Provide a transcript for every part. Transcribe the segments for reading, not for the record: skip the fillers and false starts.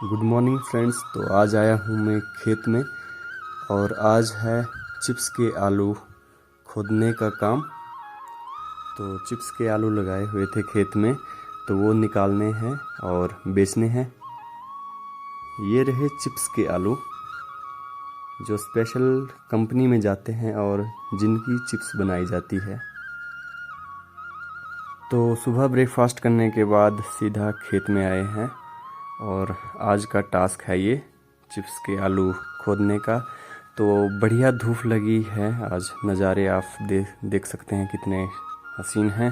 Good morning friends. तो आज आया हूँ मैं खेत में और आज है चिप्स के आलू खोदने का काम। तो चिप्स के आलू लगाए हुए थे खेत में, तो वो निकालने हैं और बेचने हैं। ये रहे चिप्स के आलू जो स्पेशल कंपनी में जाते हैं और जिनकी चिप्स बनाई जाती है। तो सुबह ब्रेकफास्ट करने के बाद सीधा खेत में आए हैं और आज का टास्क है ये चिप्स के आलू खोदने का। तो बढ़िया धूप लगी है, आज नज़ारे आप देख सकते हैं कितने हसीन हैं।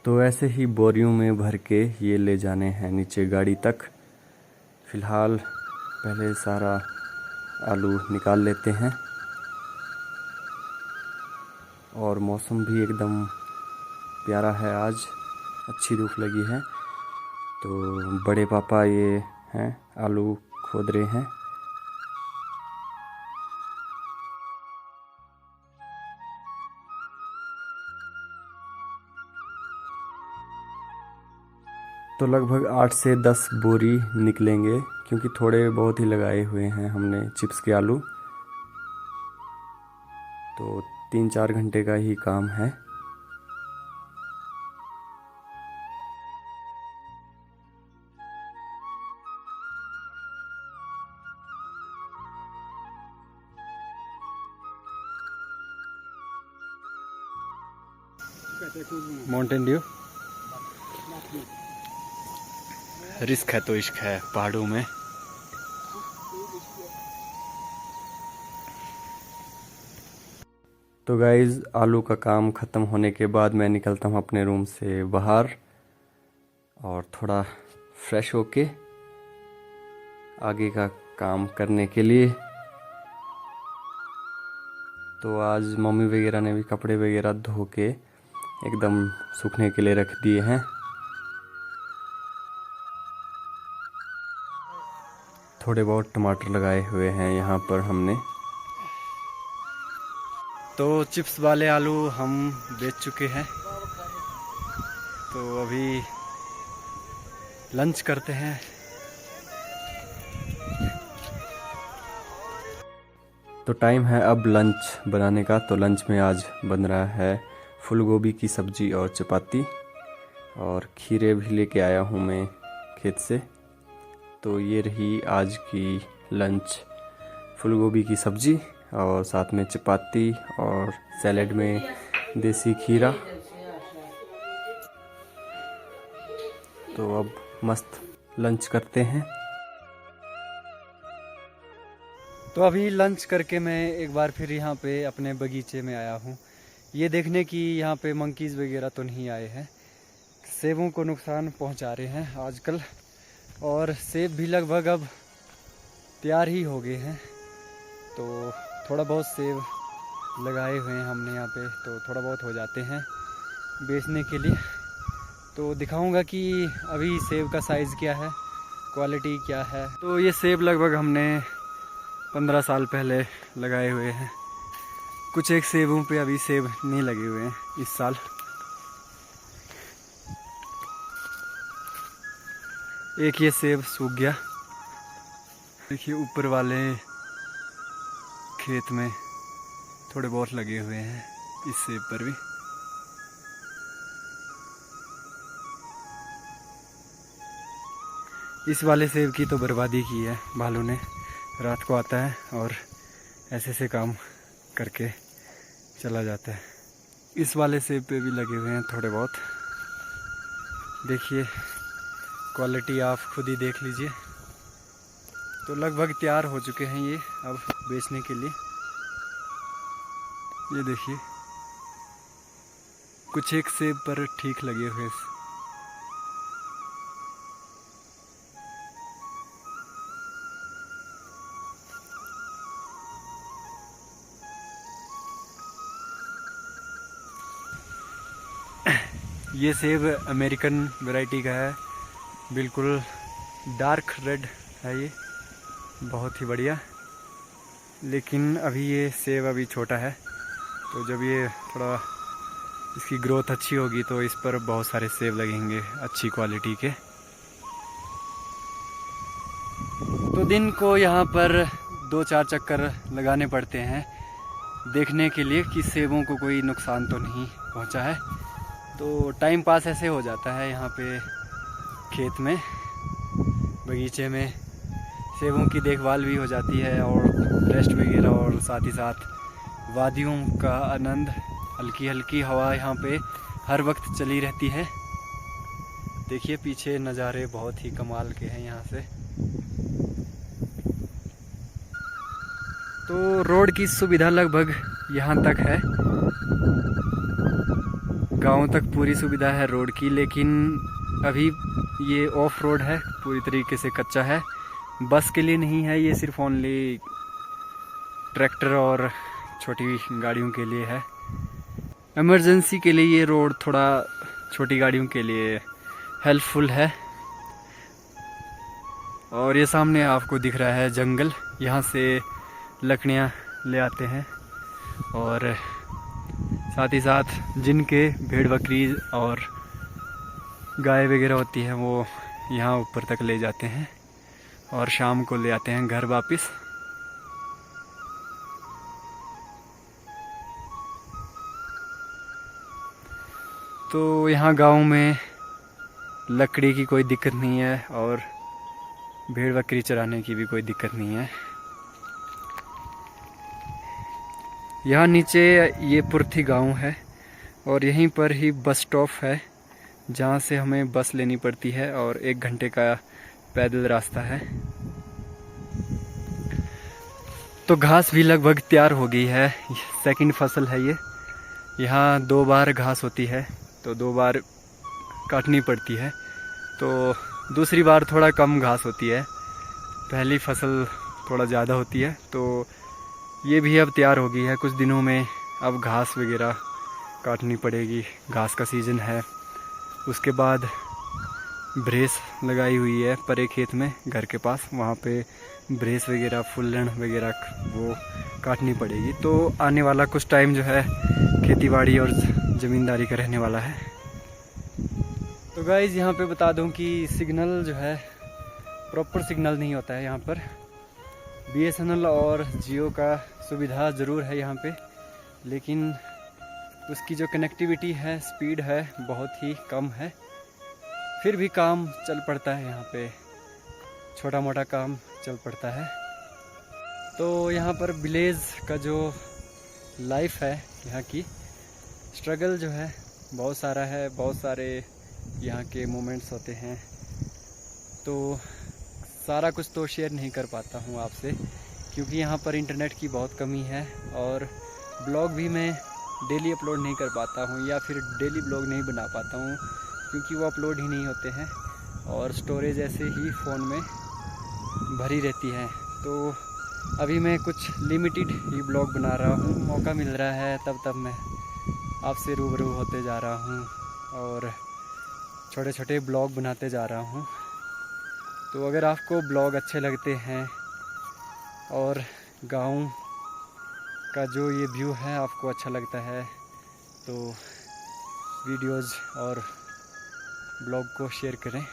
तो ऐसे ही बोरियों में भर के ये ले जाने हैं नीचे गाड़ी तक। फ़िलहाल पहले सारा आलू निकाल लेते हैं और मौसम भी एकदम प्यारा है, आज अच्छी धूप लगी है। तो बड़े पापा ये हैं आलू खोद रहे हैं। तो लगभग 8 से 10 बोरी निकलेंगे क्योंकि थोड़े बहुत ही लगाए हुए हैं हमने चिप्स के आलू। तो 3-4 घंटे का ही काम है। माउंटेन ड्यू रिस्क है तो इश्क है पहाड़ों में। तो गाइज़ आलू का काम ख़त्म होने के बाद मैं निकलता हूँ अपने रूम से बाहर और थोड़ा फ्रेश होके आगे का काम करने के लिए। तो आज मम्मी वगैरह ने भी कपड़े वगैरह धो के एकदम सूखने के लिए रख दिए हैं। थोड़े बहुत टमाटर लगाए हुए हैं यहाँ पर हमने। तो चिप्स वाले आलू हम बेच चुके हैं, तो अभी लंच करते हैं। तो टाइम है अब लंच बनाने का। तो लंच में आज बन रहा है फूल गोभी की सब्ज़ी और चपाती, और खीरे भी लेके आया हूँ मैं खेत से। तो ये रही आज की लंच, फूल गोभी की सब्ज़ी और साथ में चपाती और सैलेड में देसी खीरा। तो अब मस्त लंच करते हैं। तो अभी लंच करके मैं एक बार फिर यहाँ पे अपने बगीचे में आया हूँ, ये देखने की यहाँ पे मंकीज़ वगैरह तो नहीं आए हैं। सेबों को नुकसान पहुँचा रहे हैं आजकल, और सेब भी लगभग अब तैयार ही हो गए हैं। तो थोड़ा बहुत सेब लगाए हुए हैं हमने यहाँ पे, तो थोड़ा बहुत हो जाते हैं बेचने के लिए। तो दिखाऊंगा कि अभी सेब का साइज़ क्या है, क्वालिटी क्या है। तो ये सेब लगभग हमने 15 साल पहले लगाए हुए हैं। कुछ एक सेबों पे अभी सेब नहीं लगे हुए हैं इस साल। एक ये सेब सूख गया, देखिए ऊपर वाले खेत में थोड़े बहुत लगे हुए हैं इस सेब पर भी। इस वाले सेब की तो बर्बादी की है भालू ने। रात को आता है और ऐसे से काम करके चला जाता है। इस वाले सेब पे भी लगे हुए हैं थोड़े बहुत, देखिए क्वालिटी आप खुद ही देख लीजिए। तो लगभग तैयार हो चुके हैं ये अब बेचने के लिए। ये देखिए कुछ एक सेब पर ठीक लगे हुए। ये सेब अमेरिकन वैरायटी का है, बिल्कुल डार्क रेड है ये, बहुत ही बढ़िया। लेकिन अभी ये सेब अभी छोटा है, तो जब ये थोड़ा इसकी ग्रोथ अच्छी होगी तो इस पर बहुत सारे सेब लगेंगे अच्छी क्वालिटी के। तो दिन को यहाँ पर 2-4 चक्कर लगाने पड़ते हैं देखने के लिए कि सेबों को कोई नुकसान तो नहीं पहुँचा है। तो टाइम पास ऐसे हो जाता है यहाँ पे खेत में, बगीचे में। सेबों की देखभाल भी हो जाती है और रेस्ट वगैरह, और साथ ही साथ वादियों का आनंद। हल्की हल्की हवा यहाँ पे हर वक्त चली रहती है। देखिए पीछे नज़ारे बहुत ही कमाल के हैं यहाँ से। तो रोड की सुविधा लगभग यहाँ तक है, गांव तक पूरी सुविधा है रोड की, लेकिन अभी ये ऑफ रोड है, पूरी तरीके से कच्चा है। बस के लिए नहीं है ये, सिर्फ ओनली ट्रैक्टर और छोटी गाड़ियों के लिए है। इमरजेंसी के लिए ये रोड थोड़ा छोटी गाड़ियों के लिए हेल्पफुल है। और ये सामने आपको दिख रहा है जंगल, यहाँ से लकड़ियाँ ले आते हैं और साथ ही साथ जिनके भेड़ बकरी और गाय वगैरह होती हैं वो यहाँ ऊपर तक ले जाते हैं और शाम को ले आते हैं घर वापस। तो यहाँ गांव में लकड़ी की कोई दिक्कत नहीं है और भेड़ बकरी चराने की भी कोई दिक्कत नहीं है। यहाँ नीचे ये पुरथी गांव है और यहीं पर ही बस स्टॉप है जहाँ से हमें बस लेनी पड़ती है और 1 घंटे का पैदल रास्ता है। तो घास भी लगभग तैयार हो गई है, सेकंड फसल है ये। यहाँ 2 बार घास होती है तो 2 बार काटनी पड़ती है, तो दूसरी बार थोड़ा कम घास होती है, पहली फसल थोड़ा ज़्यादा होती है। तो ये भी अब तैयार हो गई है, कुछ दिनों में अब घास वगैरह काटनी पड़ेगी, घास का सीज़न है। उसके बाद ब्रेस लगाई हुई है परे खेत में घर के पास, वहाँ पे ब्रेस वगैरह फुल्लन वगैरह वो काटनी पड़ेगी। तो आने वाला कुछ टाइम जो है खेतीबाड़ी और ज़मींदारी का रहने वाला है। तो गाइज़ यहाँ पे बता दूँ कि सिग्नल जो है प्रॉपर सिग्नल नहीं होता है यहाँ पर। BSNL और जियो का सुविधा ज़रूर है यहाँ पे, लेकिन उसकी जो कनेक्टिविटी है, स्पीड है, बहुत ही कम है। फिर भी काम चल पड़ता है यहाँ पे, छोटा मोटा काम चल पड़ता है। तो यहाँ पर विलेज का जो लाइफ है, यहाँ की स्ट्रगल जो है बहुत सारा है, बहुत सारे यहाँ के मोमेंट्स होते हैं। तो सारा कुछ तो शेयर नहीं कर पाता हूँ आपसे, क्योंकि यहाँ पर इंटरनेट की बहुत कमी है और ब्लॉग भी मैं डेली अपलोड नहीं कर पाता हूँ, या फिर डेली ब्लॉग नहीं बना पाता हूँ क्योंकि वो अपलोड ही नहीं होते हैं और स्टोरेज ऐसे ही फ़ोन में भरी रहती है। तो अभी मैं कुछ लिमिटेड ही ब्लॉग बना रहा हूँ, मौका मिल रहा है तब तब मैं आपसे रूबरू होते जा रहा हूँ और छोटे छोटे ब्लॉग बनाते जा रहा हूँ। तो अगर आपको ब्लॉग अच्छे लगते हैं और गांव का जो ये व्यू है आपको अच्छा लगता है, तो वीडियोज़ और ब्लॉग को शेयर करें।